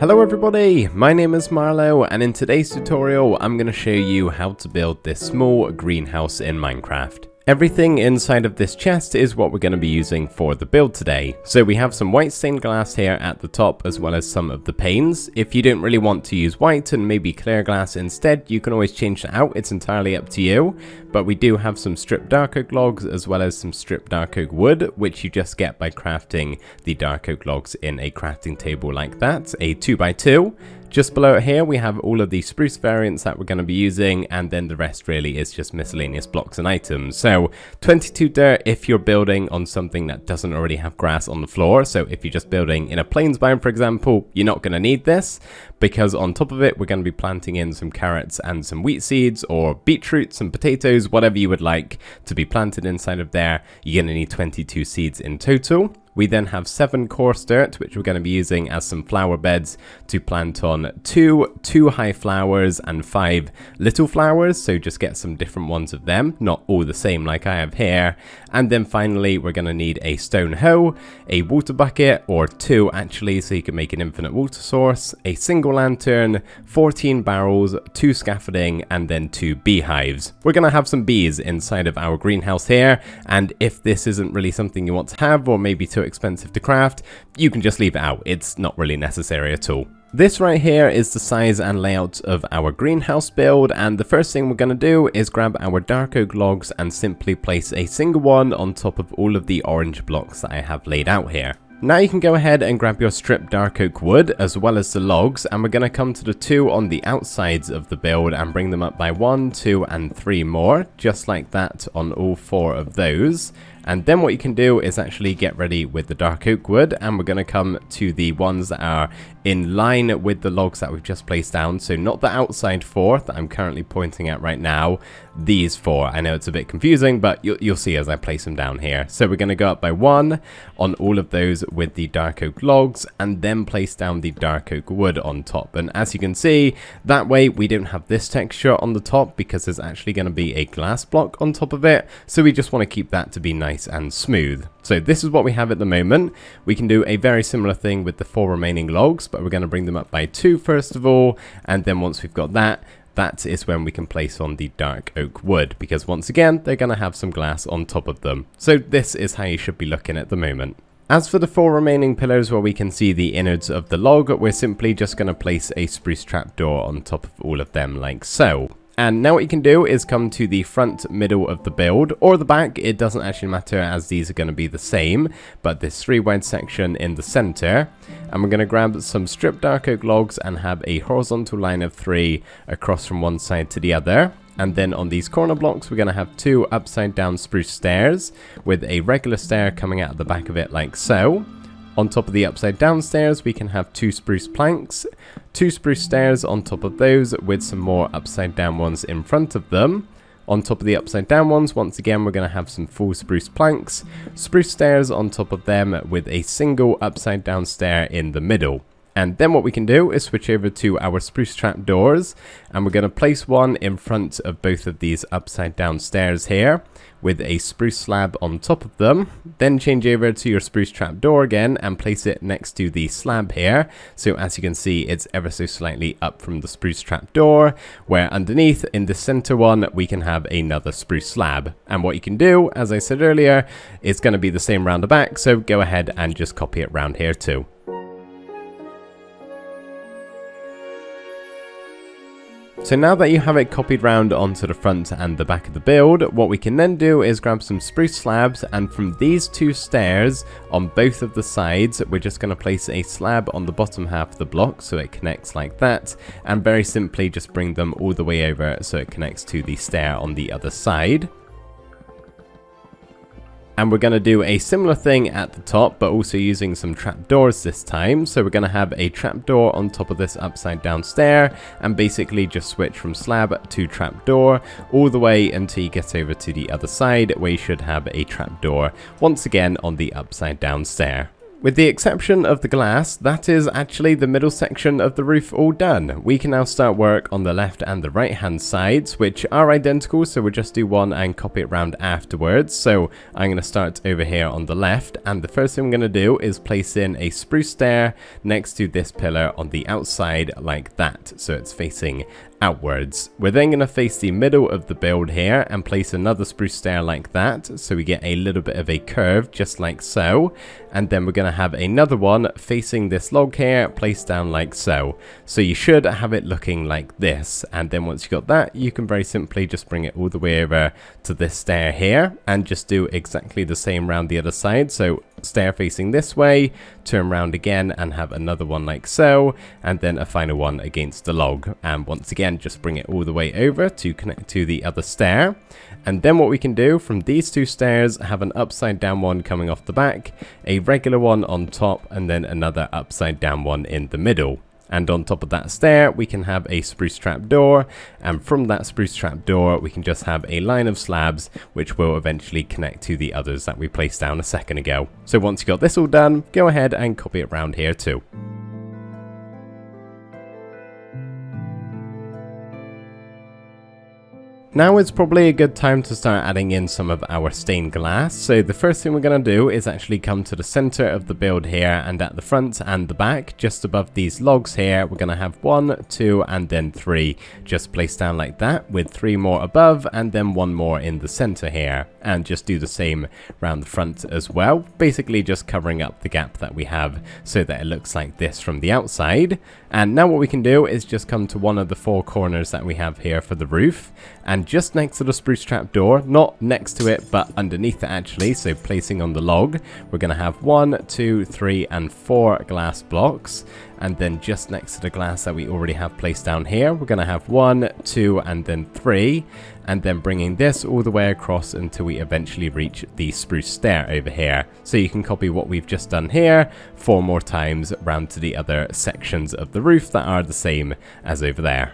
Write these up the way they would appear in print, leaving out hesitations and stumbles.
Hello everybody, my name is Marlo and in today's tutorial I'm going to show you how to build this small greenhouse in Minecraft. Everything inside of this chest is what we're going to be using for the build today. So we have some white stained glass here at the top as well as some of the panes. If you don't really want to use white and maybe clear glass instead, you can always change that out, it's entirely up to you. But we do have some stripped dark oak logs as well as some stripped dark oak wood, which you just get by crafting the dark oak logs in a crafting table like that, a 2x2. Just below it here we have all of the spruce variants that we're going to be using, and then the rest really is just miscellaneous blocks and items. So 22 dirt if you're building on something that doesn't already have grass on the floor. So if you're just building in a plains biome for example, you're not going to need this, because on top of it we're going to be planting in some carrots and some wheat seeds or beetroots and potatoes, whatever you would like to be planted inside of there. You're going to need 22 seeds in total. We then have 7 coarse dirt, which we're going to be using as some flower beds to plant on two high flowers and 5 little flowers. So just get some different ones of them, not all the same like I have here. And then finally, we're going to need a stone hoe, a water bucket, or 2 actually, so you can make an infinite water source, a single lantern, 14 barrels, 2 scaffolding, and then 2 beehives. We're going to have some bees inside of our greenhouse here. And if this isn't really something you want to have, or maybe too expensive to craft, you can just leave it out. It's not really necessary at all. This right here is the size and layout of our greenhouse build, and the first thing we're going to do is grab our dark oak logs and simply place a single one on top of all of the orange blocks that I have laid out here. Now you can go ahead and grab your stripped dark oak wood as well as the logs, and we're going to come to the 2 on the outsides of the build and bring them up by 1, 2 and 3 more, just like that on all 4 of those. And then what you can do is actually get ready with the dark oak wood, and we're going to come to the ones that are in line with the logs that we've just placed down. So not the outside 4 that I'm currently pointing at right now, these 4. I know it's a bit confusing, but you'll see as I place them down here. So we're going to go up by 1 on all of those with the dark oak logs, and then place down the dark oak wood on top. And as you can see, that way we don't have this texture on the top because there's actually going to be a glass block on top of it. So we just want to keep that to be nice and smooth. So this is what we have at the moment. We can do a very similar thing with the 4 remaining logs, but we're going to bring them up by 2 first of all, and then once we've got that is when we can place on the dark oak wood, because once again they're going to have some glass on top of them. So this is how you should be looking at the moment. As for the 4 remaining pillars where we can see the innards of the log, we're simply just going to place a spruce trapdoor on top of all of them like so. And now what you can do is come to the front middle of the build, or the back, it doesn't actually matter as these are going to be the same, but this 3 wide section in the center. And we're going to grab some stripped dark oak logs and have a horizontal line of 3 across from one side to the other. And then on these corner blocks, we're going to have 2 upside down spruce stairs with a regular stair coming out of the back of it like so. On top of the upside down stairs, we can have 2 spruce planks, 2 spruce stairs on top of those with some more upside down ones in front of them. On top of the upside down ones, once again, we're going to have some full spruce planks, spruce stairs on top of them with a single upside down stair in the middle. And then what we can do is switch over to our spruce trap doors, and we're going to place one in front of both of these upside down stairs here with a spruce slab on top of them. Then change over to your spruce trap door again and place it next to the slab here. So as you can see, it's ever so slightly up from the spruce trap door, where underneath in the center one, we can have another spruce slab. And what you can do, as I said earlier, is going to be the same round the back. So go ahead and just copy it round here too. So now that you have it copied round onto the front and the back of the build, what we can then do is grab some spruce slabs, and from these 2 stairs on both of the sides, we're just going to place a slab on the bottom half of the block so it connects like that, and very simply just bring them all the way over so it connects to the stair on the other side. And we're going to do a similar thing at the top, but also using some trapdoors this time. So we're going to have a trapdoor on top of this upside down stair, and basically just switch from slab to trapdoor all the way until you get over to the other side, where you should have a trapdoor once again on the upside down stair. With the exception of the glass, that is actually the middle section of the roof all done. We can now start work on the left and the right hand sides, which are identical, so we'll just do one and copy it round afterwards. So I'm going to start over here on the left, and the first thing I'm going to do is place in a spruce stair next to this pillar on the outside like that, so it's facing outwards. We're then going to face the middle of the build here and place another spruce stair like that, so we get a little bit of a curve just like so, and then we're going to have another one facing this log here placed down like so. So you should have it looking like this, and then once you got that, you can very simply just bring it all the way over to this stair here and just do exactly the same round the other side. So stair facing this way, turn around again and have another one like so, and then a final one against the log, and once again just bring it all the way over to connect to the other stair. And then what we can do from these two stairs, have an upside down one coming off the back, a regular one on top, and then another upside down one in the middle. And on top of that stair, we can have a spruce trap door, and from that spruce trap door, we can just have a line of slabs, which will eventually connect to the others that we placed down a second ago. So once you got this all done, go ahead and copy it around here too. Now is probably a good time to start adding in some of our stained glass. So the first thing we're going to do is actually come to the center of the build here, and at the front and the back, just above these logs here, we're going to have 1, 2, and then 3 just placed down like that, with 3 more above and then 1 more in the center here, and just do the same around the front as well, basically just covering up the gap that we have so that it looks like this from the outside. And now what we can do is just come to one of the 4 corners that we have here for the roof, and just next to the spruce trap door, not next to it but underneath it actually, so placing on the log, we're going to have 1, 2, 3 and 4 glass blocks. And then just next to the glass that we already have placed down here, we're going to have 1, 2 and then 3, and then bringing this all the way across until we eventually reach the spruce stair over here. So you can copy what we've just done here 4 more times round to the other sections of the roof that are the same as over there.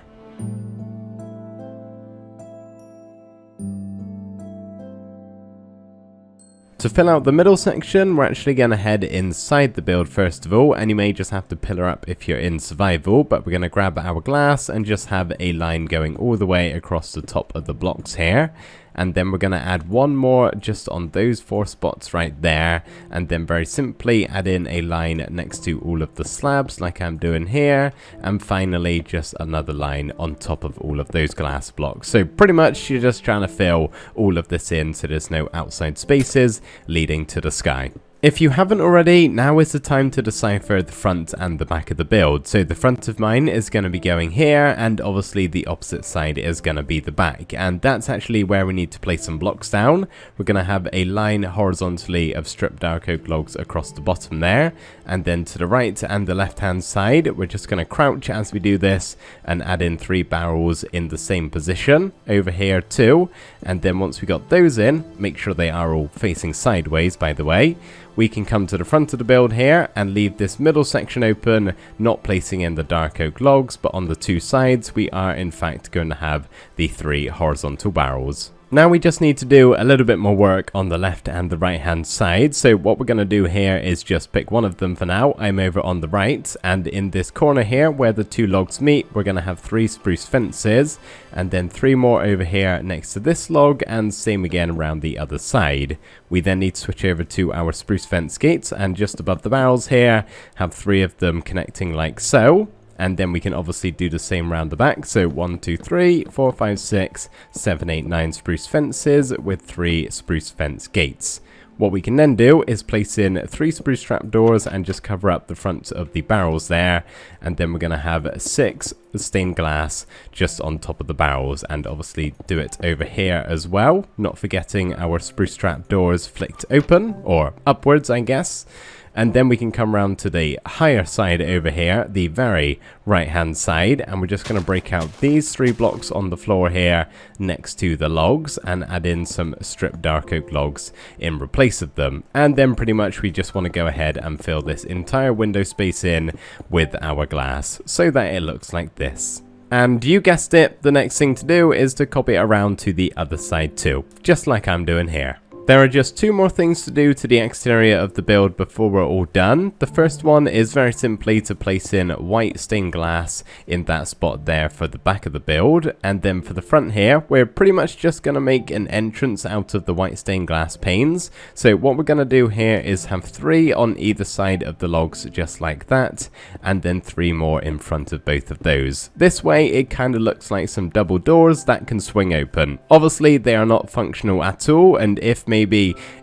To fill out the middle section, we're actually going to head inside the build first of all, and you may just have to pillar up if you're in survival, but we're going to grab our glass and just have a line going all the way across the top of the blocks here. And then we're going to add 1 more just on those 4 spots right there, and then very simply add in a line next to all of the slabs like I'm doing here, and finally just another line on top of all of those glass blocks. So pretty much you're just trying to fill all of this in so there's no outside spaces leading to the sky. If you haven't already, now is the time to decipher the front and the back of the build. So the front of mine is going to be going here, and obviously the opposite side is going to be the back, and that's actually where we need to place some blocks down. We're going to have a line horizontally of stripped dark oak logs across the bottom there, and then to the right and the left hand side, we're just going to crouch as we do this and add in 3 barrels in the same position over here too. And then once we got those in, make sure they are all facing sideways by the way, we can come to the front of the build here and leave this middle section open, not placing in the dark oak logs, but on the 2 sides we are in fact going to have the 3 horizontal barrels. Now we just need to do a little bit more work on the left and the right hand side. So what we're going to do here is just pick one of them for now. I'm over on the right, and in this corner here where the 2 logs meet, we're going to have 3 spruce fences, and then 3 more over here next to this log, and same again around the other side. We then need to switch over to our spruce fence gates, and just above the barrels here have 3 of them connecting like so. And then we can obviously do the same round the back. So 1, 2, 3, 4, 5, 6, 7, 8, 9 spruce fences with 3 spruce fence gates. What we can then do is place in 3 spruce trap doors and just cover up the front of the barrels there. And then we're going to have 6 stained glass just on top of the barrels, and obviously do it over here as well. Not forgetting our spruce trap doors flicked open, or upwards I guess. And then we can come around to the higher side over here, the very right hand side, and we're just going to break out these 3 blocks on the floor here next to the logs and add in some stripped dark oak logs in replace of them. And then pretty much we just want to go ahead and fill this entire window space in with our glass so that it looks like this. And you guessed it, the next thing to do is to copy it around to the other side too, just like I'm doing here. There are just two more things to do to the exterior of the build before we're all done. The first one is very simply to place in white stained glass in that spot there for the back of the build, and then for the front here we're pretty much just going to make an entrance out of the white stained glass panes. So what we're going to do here is have 3 on either side of the logs just like that, and then 3 more in front of both of those. This way it kind of looks like some double doors that can swing open. Obviously they are not functional at all, and if maybe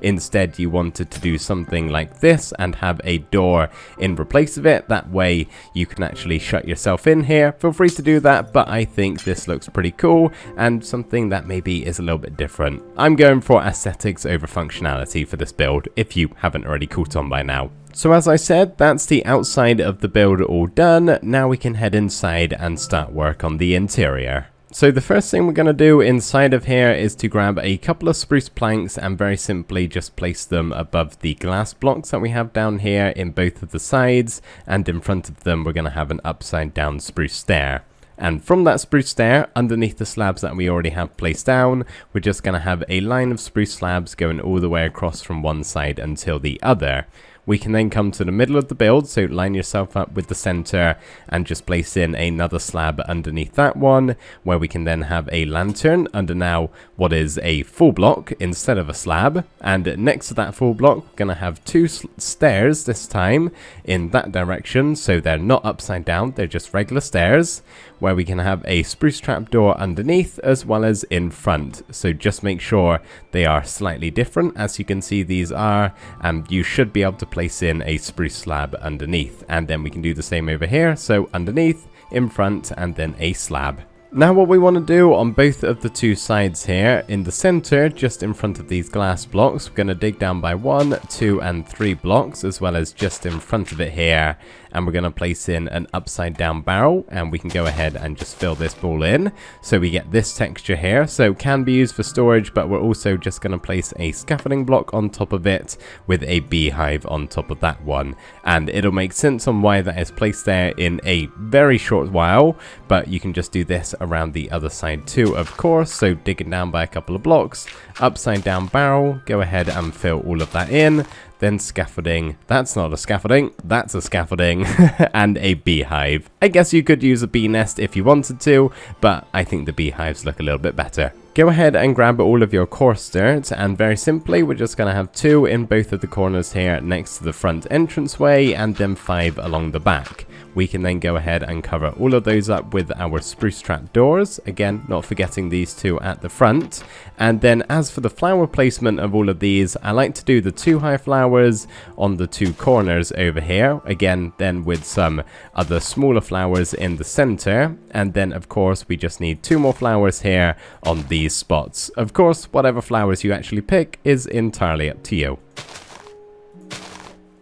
instead you wanted to do something like this and have a door in replace of it, that way you can actually shut yourself in here, feel free to do that, but I think this looks pretty cool and something that maybe is a little bit different. I'm going for aesthetics over functionality for this build, if you haven't already caught on by now. So as I said, that's the outside of the build all done. Now we can head inside and start work on the interior. So the first thing we're going to do inside of here is to grab a couple of spruce planks and very simply just place them above the glass blocks that we have down here in both of the sides, and in front of them we're going to have an upside down spruce stair. And from that spruce stair, underneath the slabs that we already have placed down, we're just going to have a line of spruce slabs going all the way across from one side until the other. We can then come to the middle of the build, so line yourself up with the center and just place in another slab underneath that one, where we can then have a lantern under now what is a full block instead of a slab. And next to that full block, we're going to have 2 stairs this time in that direction, so they're not upside down, they're just regular stairs, where we can have a spruce trapdoor underneath as well as in front. So just make sure they are slightly different. As you can see, these are, and you should be able to place in a spruce slab underneath, and then we can do the same over here, so underneath, in front, and then a slab. Now what we want to do on both of the 2 sides here, in the center, just in front of these glass blocks, we're going to dig down by 1, 2, and 3 blocks, as well as just in front of it here, and we're going to place in an upside down barrel, and we can go ahead and just fill this ball in, so we get this texture here. So can be used for storage, but we're also just going to place a scaffolding block on top of it with a beehive on top of that one, and it'll make sense on why that is placed there in a very short while, but you can just do this around the other side too, of course. So digging down by a couple of blocks, upside down barrel, go ahead and fill all of that in, then scaffolding, that's not a scaffolding, that's a scaffolding, and a beehive. I guess you could use a bee nest if you wanted to, but I think the beehives look a little bit better. Go ahead and grab all of your coarse dirt, and very simply we're just going to have 2 in both of the corners here next to the front entranceway, and then 5 along the back. We can then go ahead and cover all of those up with our spruce trap doors, again not forgetting these 2 at the front. And then as for the flower placement of all of these, I like to do the 2 high flowers on the 2 corners over here, again then with some other smaller flowers in the center, and then of course we just need 2 more flowers here on these spots. Of course, whatever flowers you actually pick is entirely up to you.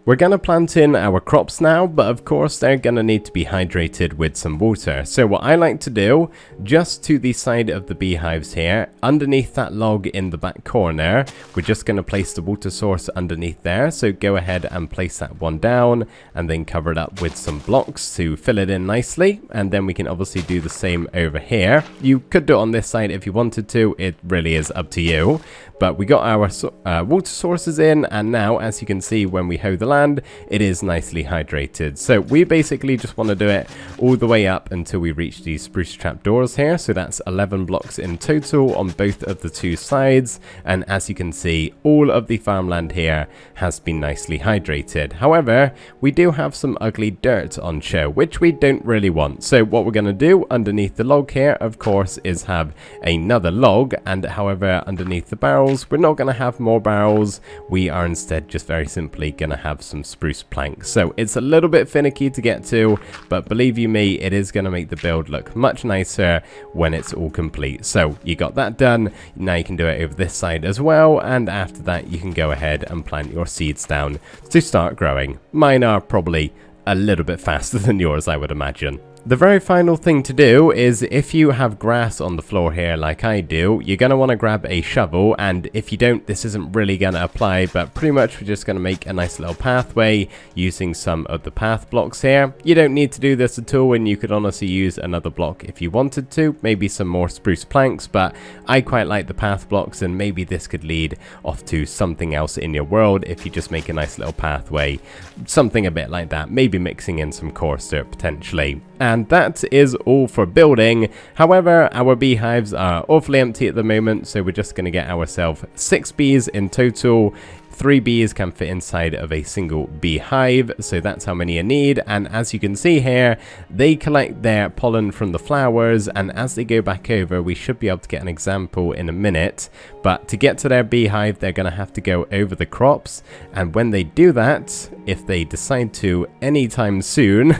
We're going to plant in our crops now, but of course they're going to need to be hydrated with some water. So what I like to do, just to the side of the beehives here, underneath that log in the back corner, we're just going to place the water source underneath there. So go ahead and place that one down, and then cover it up with some blocks to fill it in nicely. And then we can obviously do the same over here. You could do it on this side if you wanted to, it really is up to you. But we got our water sources in, and now as you can see when we hoe the land, it is nicely hydrated. So we basically just want to do it all the way up until we reach these spruce trapdoors here. So that's 11 blocks in total on both of the 2 sides, and as you can see, all of the farmland here has been nicely hydrated. However, we do have some ugly dirt on show, which we don't really want. So what we're going to do underneath the log here, of course, is have another log, and however underneath the barrel, we're not going to have more barrels, we are instead just very simply going to have some spruce planks. So it's a little bit finicky to get to, but believe you me, it is going to make the build look much nicer when it's all complete. So you got that done, now you can do it over this side as well, and after that you can go ahead and plant your seeds down to start growing. Mine are probably a little bit faster than yours, I would imagine. The very final thing to do is, if you have grass on the floor here like I do, you're going to want to grab a shovel, and if you don't, this isn't really going to apply, but pretty much we're just going to make a nice little pathway using some of the path blocks here. You don't need to do this at all, and you could honestly use another block if you wanted to, maybe some more spruce planks, but I quite like the path blocks, and maybe this could lead off to something else in your world if you just make a nice little pathway, something a bit like that, maybe mixing in some coarse dirt potentially. And that is all for building. However, our beehives are awfully empty at the moment, so we're just going to get ourselves 6 bees in total. 3 bees can fit inside of a single beehive, so that's how many you need. And as you can see here, they collect their pollen from the flowers, and as they go back over, we should be able to get an example in a minute. But to get to their beehive, they're going to have to go over the crops, and when they do that, if they decide to anytime soon,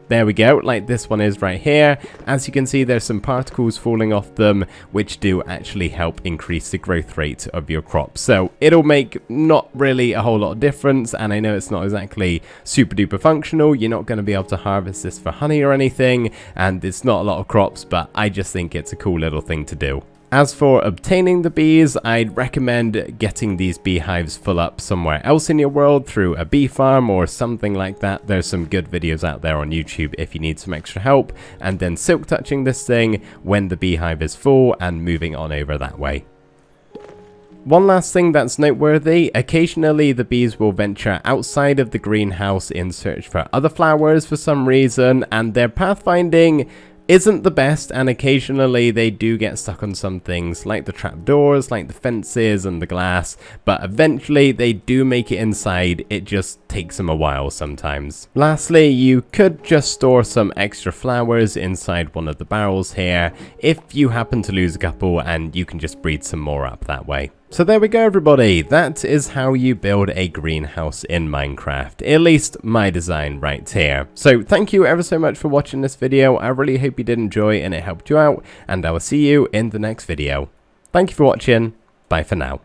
there we go, like this one is right here. As you can see, there's some particles falling off them, which do actually help increase the growth rate of your crops. So it'll make not really a whole lot of difference, and I know it's not exactly super duper functional. You're not going to be able to harvest this for honey or anything, and it's not a lot of crops, but I just think it's a cool little thing to do. As for obtaining the bees, I'd recommend getting these beehives full up somewhere else in your world through a bee farm or something like that. There's some good videos out there on YouTube if you need some extra help, and then silk touching this thing when the beehive is full and moving on over that way. One last thing that's noteworthy, occasionally the bees will venture outside of the greenhouse in search for other flowers for some reason, and their pathfinding isn't the best, and occasionally they do get stuck on some things like the trapdoors, like the fences and the glass, but eventually they do make it inside. It just takes them a while sometimes. Lastly, you could just store some extra flowers inside one of the barrels here if you happen to lose a couple, and you can just breed some more up that way. So there we go, everybody. That is how you build a greenhouse in Minecraft, at least my design right here. So thank you ever so much for watching this video. I really hope you did enjoy and it helped you out, and I will see you in the next video. Thank you for watching. Bye for now.